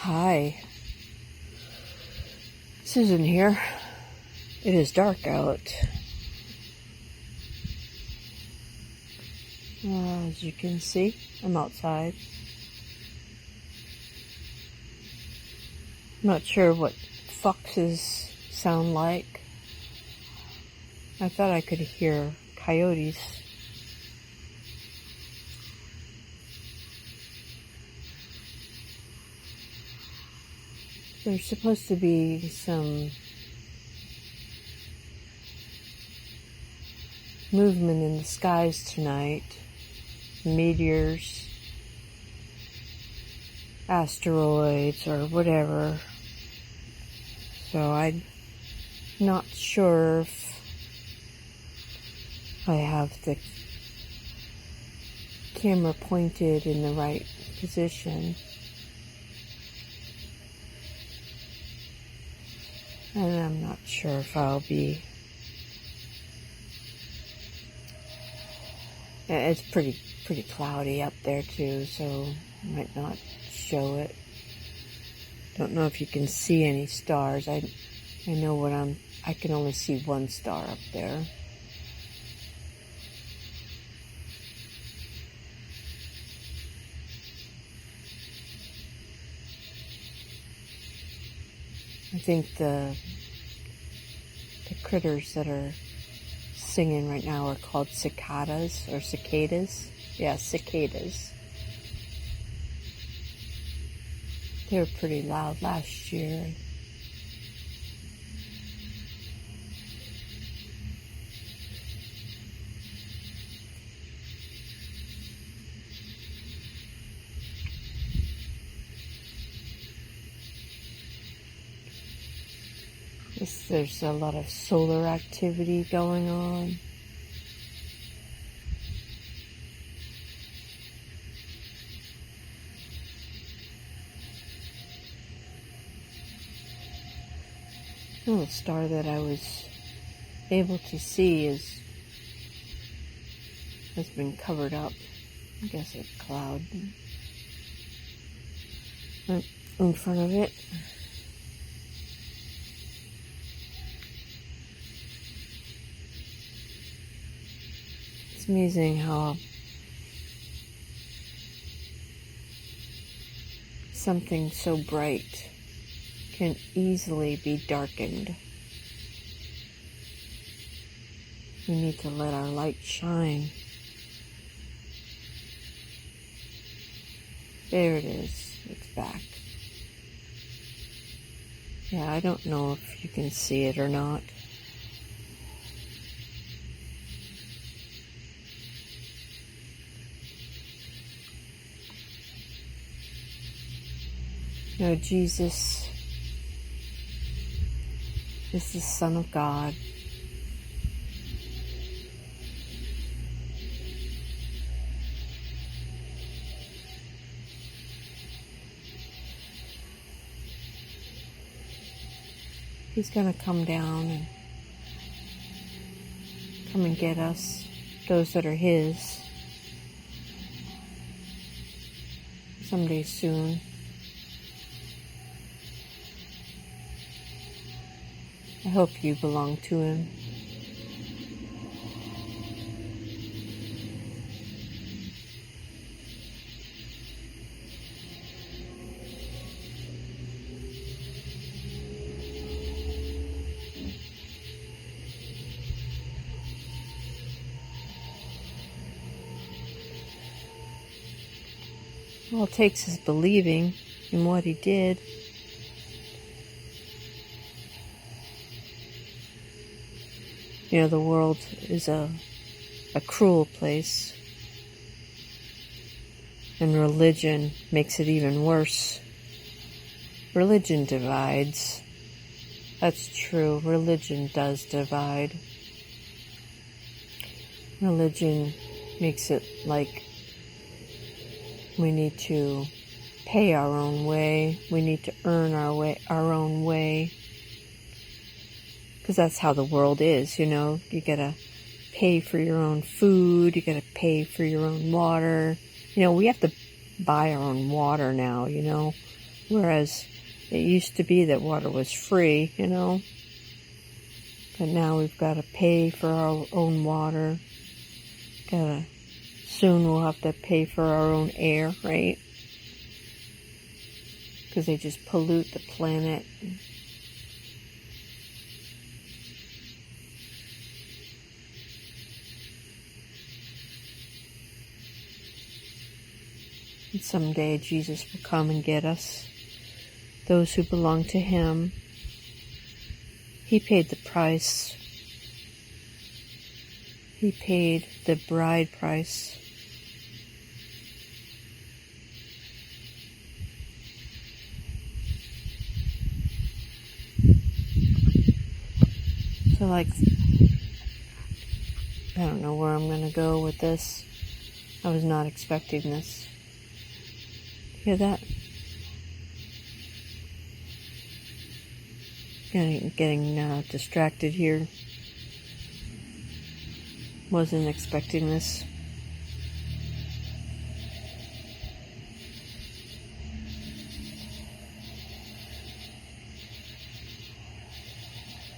Hi, Susan here. It is dark out. As you can see, I'm outside. I'm not sure what foxes sound like. I thought I could hear coyotes. There's supposed to be some movement in the skies tonight. Meteors, asteroids, or whatever. So I'm not sure if I have the camera pointed in the right position. And I'm not sure if I'll be... It's pretty cloudy up there too, so I might not show it. Don't know if you can see any stars. I know I can only see one star up there. I think the critters that are singing right now are called cicadas or cicadas. Yeah, cicadas. They were pretty loud last year. There's a lot of solar activity going on. Oh, the star that I was able to see has been covered up. I guess a cloud in front of it. It's amazing how something so bright can easily be darkened. We need to let our light shine. There it is. It's back. Yeah, I don't know if you can see it or not. You know, Jesus is the Son of God. He's going to come down and come and get us, those that are His, someday soon. I hope you belong to Him. All it takes is believing in what He did. You know, the world is a cruel place, and religion makes it even worse. Religion divides. That's true. Religion does divide. Religion makes it like we need to pay our own way. We need to earn our own way. Because that's how the world is, you know. You gotta pay for your own food. You gotta pay for your own water. You know, we have to buy our own water now, you know. Whereas it used to be that water was free, but now we've got to pay for our own water. Soon we'll have to pay for our own air, right? Because they just pollute the planet. And someday Jesus will come and get us, those who belong to Him. He paid the price. He paid the bride price. So I don't know where I'm going to go with this. I was not expecting this. Hear that? Getting distracted here. Wasn't expecting this.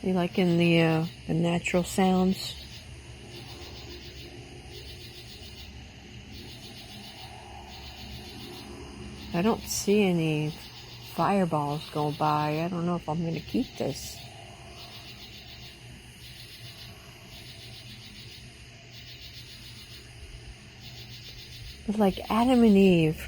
You liking the natural sounds? I don't see any fireballs go by. I don't know if I'm going to keep this. But like Adam and Eve,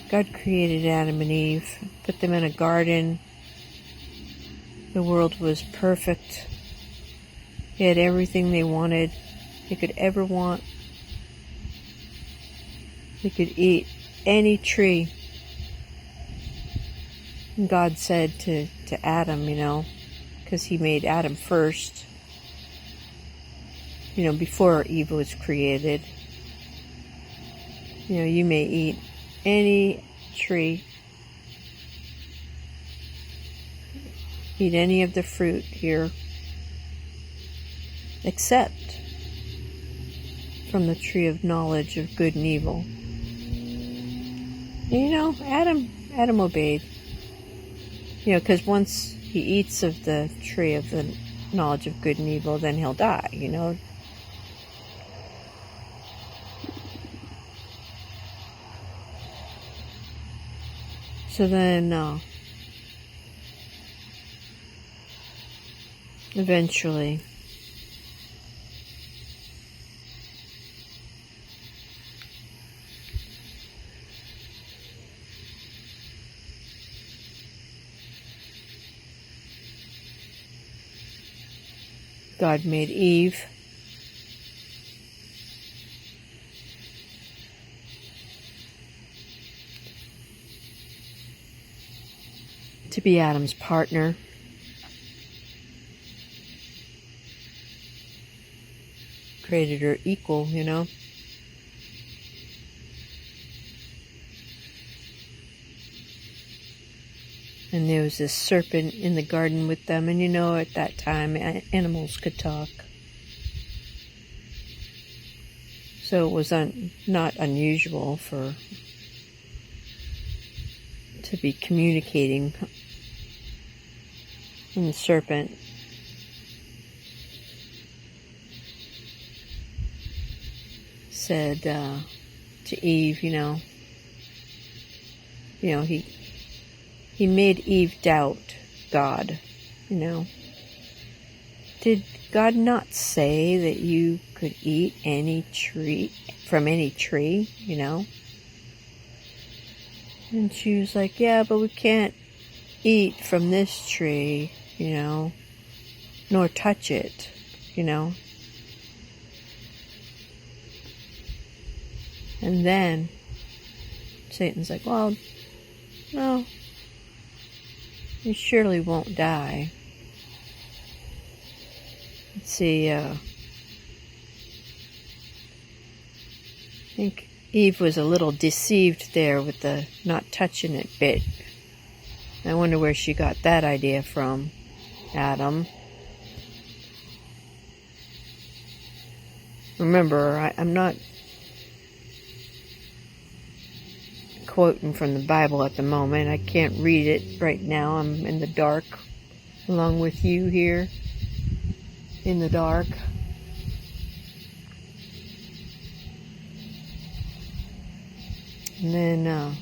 God created Adam and Eve, put them in a garden. The world was perfect. They had everything they wanted, they could ever want. They could eat any tree. And God said to Adam, because He made Adam first, before Eve was created. You may eat any tree, eat any of the fruit here, except from the tree of knowledge of good and evil. And Adam obeyed. Because once he eats of the tree of the knowledge of good and evil, then he'll die, So then, eventually, God made Eve. To be Adam's partner. Created her equal, And there was this serpent in the garden with them. And at that time, animals could talk. So it was not unusual to be communicating. And the serpent said to Eve, he made Eve doubt God, Did God not say that you could eat from any tree, And she was like, yeah, but we can't eat from this tree, nor touch it, And then Satan's like, well, no, you surely won't die. Let's see, I think Eve was a little deceived there with the not touching it bit. I wonder where she got that idea from, Adam. Remember, I'm not quoting from the Bible at the moment. I can't read it right now. I'm in the dark along with you here in the dark. And then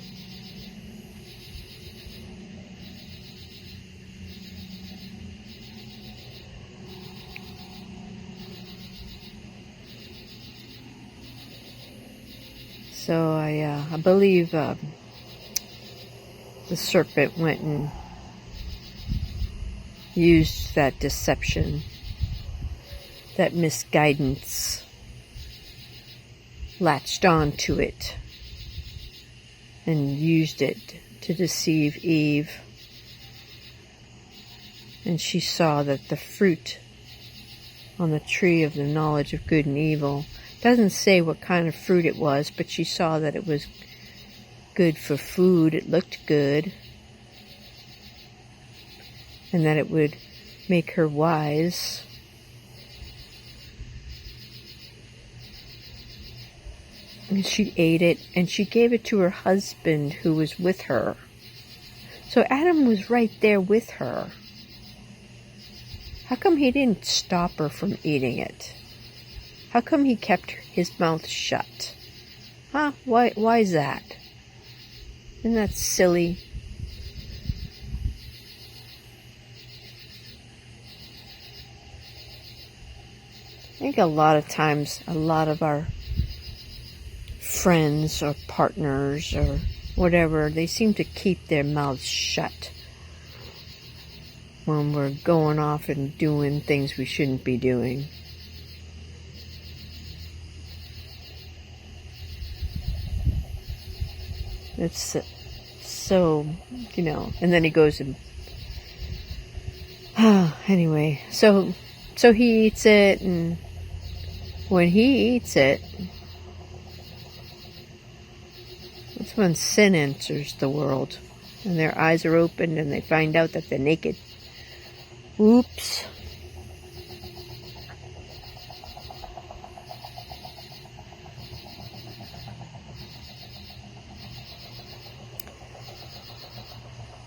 so I believe the serpent went and used that deception, that misguidance, latched on to it and used it to deceive Eve. And she saw that the fruit on the tree of the knowledge of good and evil, doesn't say what kind of fruit it was, but she saw that it was good for food. It looked good. And that it would make her wise. And she ate it, and she gave it to her husband who was with her. So Adam was right there with her. How come he didn't stop her from eating it? How come he kept his mouth shut? Huh? Why is that? Isn't that silly? I think a lot of times, a lot of our friends or partners or whatever, they seem to keep their mouths shut when we're going off and doing things we shouldn't be doing. It's so, and then he goes and anyway, so he eats it, and when he eats it, that's when sin enters the world, and their eyes are opened, and they find out that they're naked. Oops.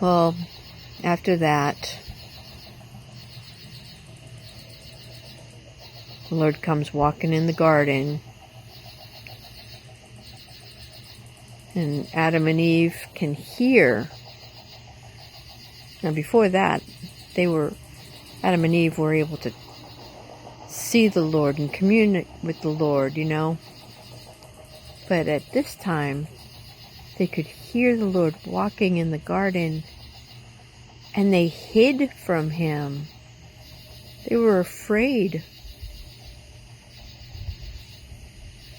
Well, after that, the Lord comes walking in the garden, and Adam and Eve can hear. Now before that, Adam and Eve were able to see the Lord and commune with the Lord, But at this time, they could hear the Lord walking in the garden, and they hid from him. They were afraid.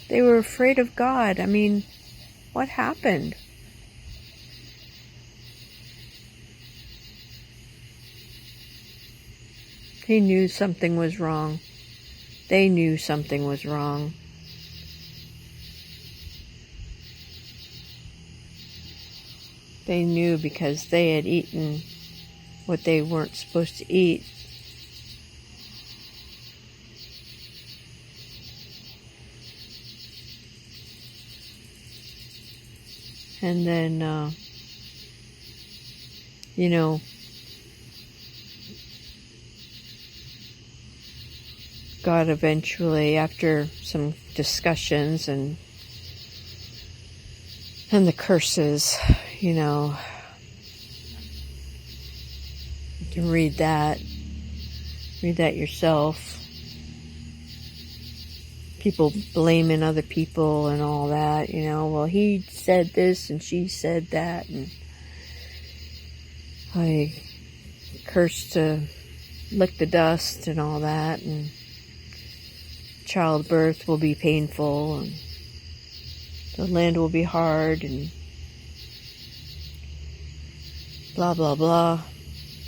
They were afraid of God. I mean, what happened? He knew something was wrong. They knew something was wrong. They knew because they had eaten what they weren't supposed to eat. And then, God eventually, after some discussions and the curses, you can read that yourself. People blaming other people and all that, well, he said this and she said that, and I cursed to lick the dust and all that, and childbirth will be painful, and the land will be hard, and blah, blah, blah.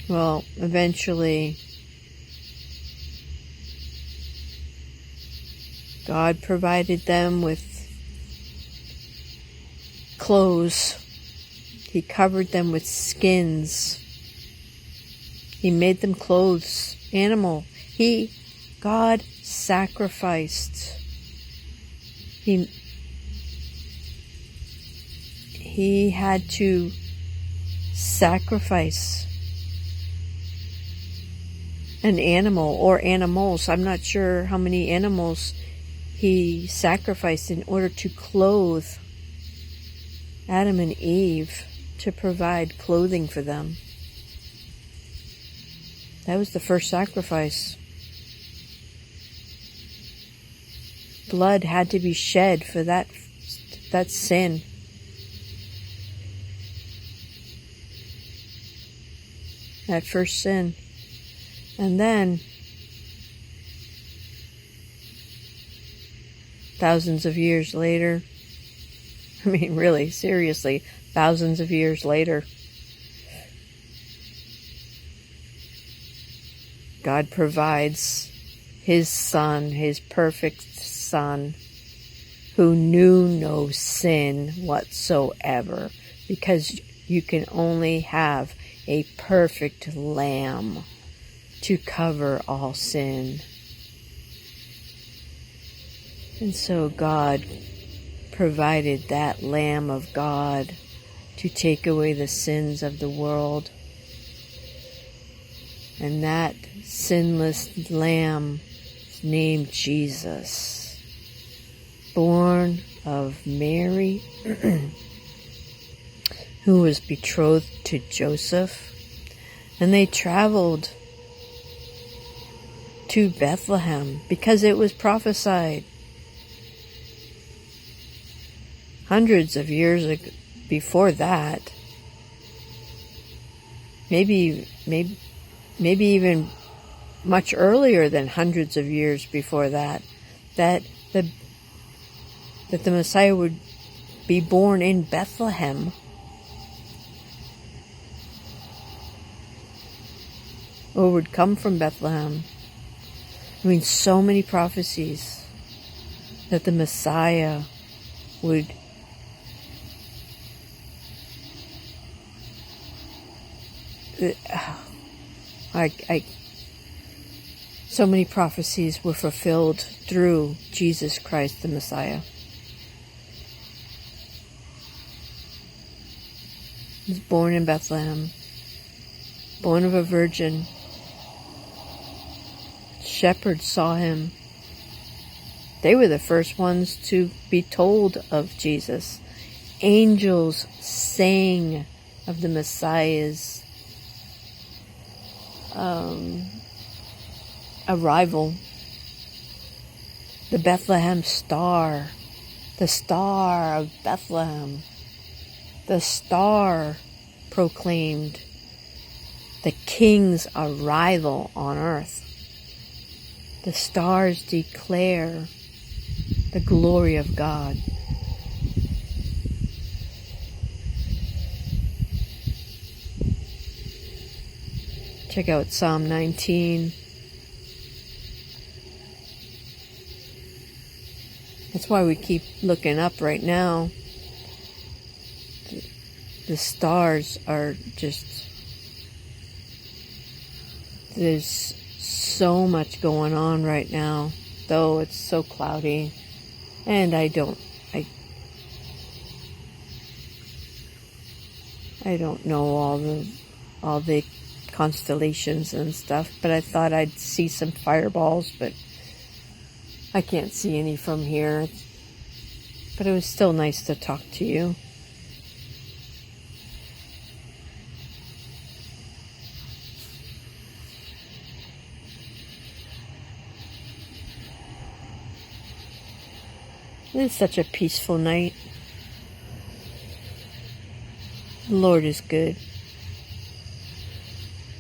Well, eventually, God provided them with clothes. He covered them with skins. He made them clothes, animal. God he had to sacrifice an animal or animals. I'm not sure how many animals he sacrificed in order to clothe Adam and Eve, to provide clothing for them. That was the first sacrifice. Blood had to be shed for that sin. That first sin. And then, thousands of years later, I mean, really, seriously, thousands of years later, God provides His Son, His perfect Son, who knew no sin whatsoever, because you can only have a perfect lamb to cover all sin. And so God provided that Lamb of God to take away the sins of the world. And that sinless Lamb is named Jesus, born of Mary, who was betrothed to Joseph. And they traveled to Bethlehem because it was prophesied hundreds of years before that, maybe even much earlier than hundreds of years before that, that the Messiah would be born in Bethlehem. Or would come from Bethlehem. I mean, so many prophecies that the Messiah would so many prophecies were fulfilled through Jesus Christ the Messiah. He was born in Bethlehem, born of a virgin. Shepherds saw him. They were the first ones to be told of Jesus. Angels sang of the Messiah's arrival. The Bethlehem star, the star of Bethlehem, the star proclaimed the King's arrival on earth. The stars declare the glory of God. Check out Psalm 19. That's why we keep looking up right now. The stars are just... There's so much going on right now, though it's so cloudy, and I don't know all the constellations and stuff, but I thought I'd see some fireballs, but I can't see any from here. But it was still nice to talk to you. It's such a peaceful night. The Lord is good.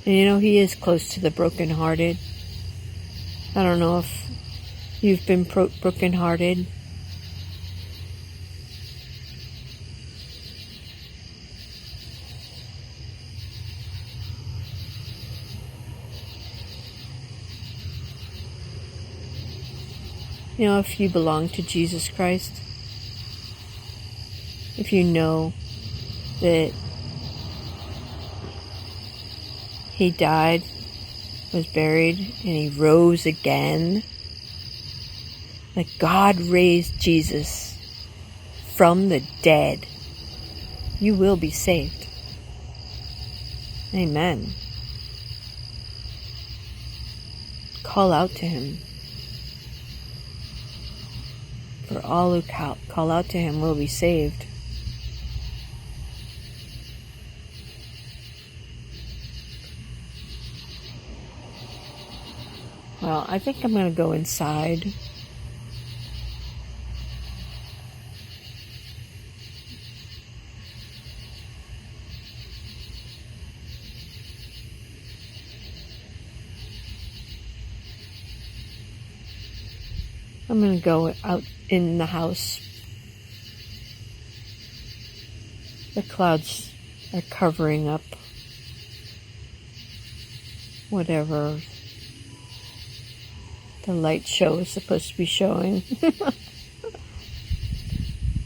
And you know, He is close to the brokenhearted. I don't know if you've been brokenhearted. You know, if you belong to Jesus Christ, if you know that He died, was buried, and He rose again, that God raised Jesus from the dead, You will be saved. Amen. Call out to him. For all who call out to him will be saved. Well, I think I'm going to go inside. I'm going to go out in the house. The clouds are covering up whatever the light show is supposed to be showing.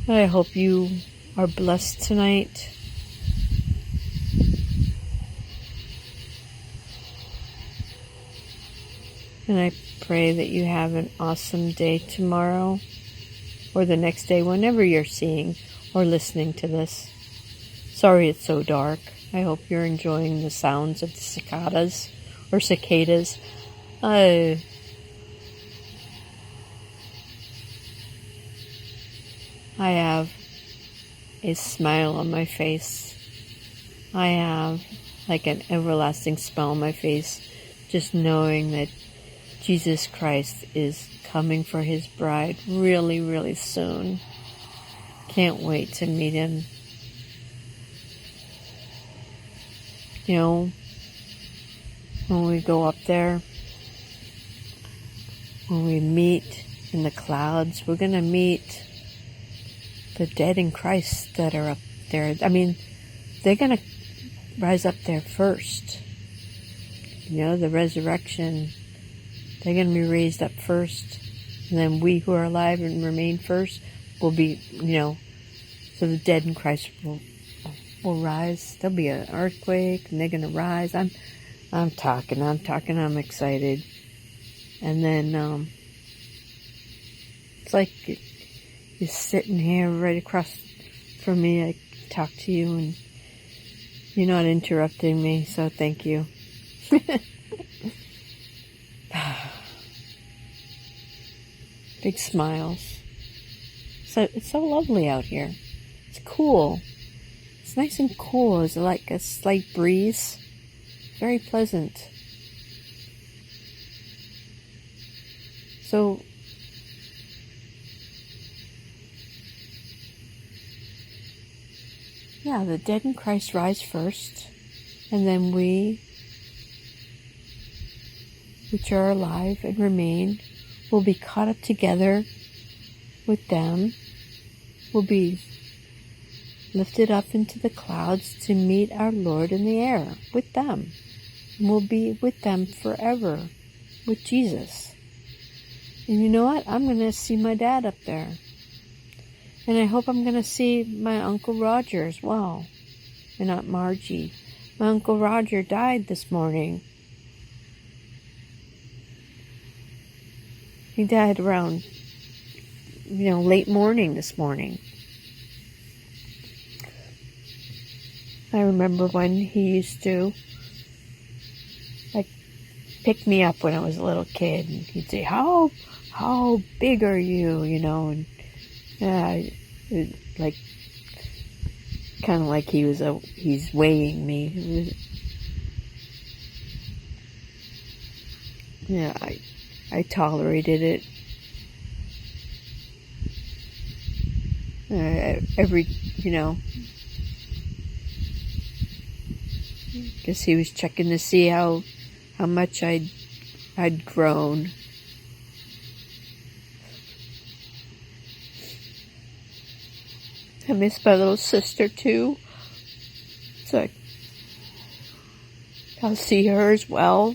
I hope you are blessed tonight. And I pray that you have an awesome day tomorrow or the next day, whenever you're seeing or listening to this. Sorry it's so dark. I hope you're enjoying the sounds of the cicadas or cicadas. I have a smile on my face. I have like an everlasting smile on my face, just knowing that Jesus Christ is coming for his bride really, really soon. Can't wait to meet him. You know, when we go up there, when we meet in the clouds, we're going to meet the dead in Christ that are up there. I mean, they're going to rise up there first. You know, the resurrection, they're going to be raised up first. And then we who are alive and remain first will be, you know, so the dead in Christ will rise. There'll be an earthquake and they're going to rise. I'm talking, I'm excited. And then, it's like you're sitting here right across from me. I talk to you and you're not interrupting me, so thank you. Big smiles. So it's so lovely out here. It's cool. It's nice and cool. It's like a slight breeze. Very pleasant. So yeah, the dead in Christ rise first, and then we, which are alive and remain, will be caught up together with them, will be lifted up into the clouds to meet our Lord in the air with them. And we'll be with them forever with Jesus. And you know what? I'm going to see my dad up there. And I hope I'm going to see my Uncle Roger as well. And Aunt Margie. My Uncle Roger died this morning. He died around, late morning this morning. I remember when he used to, pick me up when I was a little kid. And he'd say, how big are you, and kind of like he's weighing me. Yeah, I tolerated it. Guess he was checking to see how much I'd grown. I miss my little sister too. So I'll see her as well.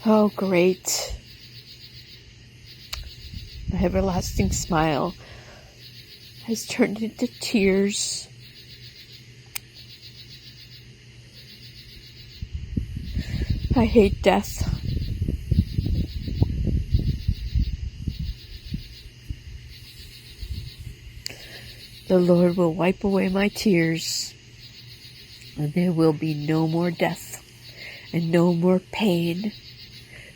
Oh, great. My everlasting smile has turned into tears. I hate death. The Lord will wipe away my tears, and there will be no more death, and no more pain,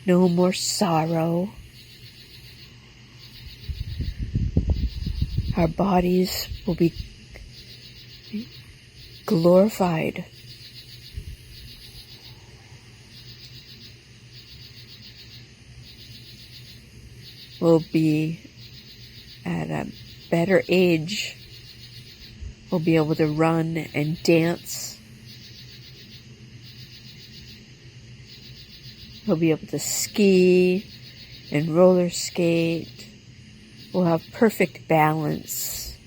no more sorrow. Our bodies will be glorified. We'll be at a better age. We'll be able to run and dance. We'll be able to ski and roller skate. We'll have perfect balance.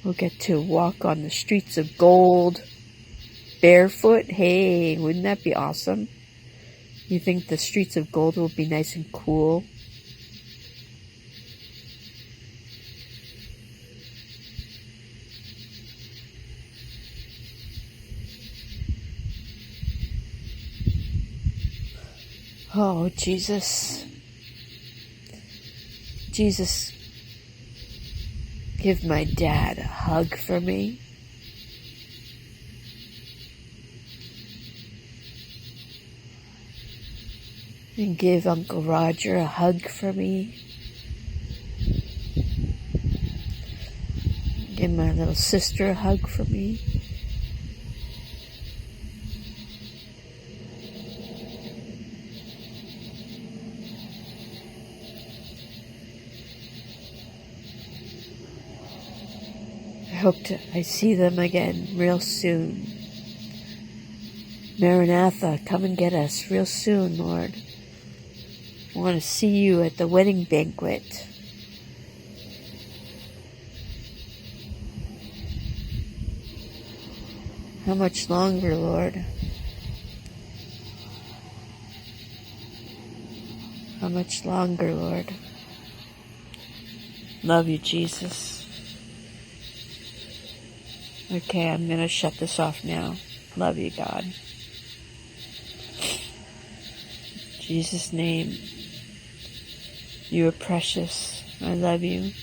We'll get to walk on the streets of gold, barefoot. Hey, wouldn't that be awesome? You think the streets of gold will be nice and cool? Oh, Jesus. Jesus, give my dad a hug for me. And give Uncle Roger a hug for me. Give my little sister a hug for me. I hope I see them again real soon. Maranatha, come and get us real soon, Lord. I want to see you at the wedding banquet. How much longer, Lord? How much longer, Lord? Love you, Jesus. Okay, I'm going to shut this off now. Love you, God. In Jesus' name, you are precious. I love you.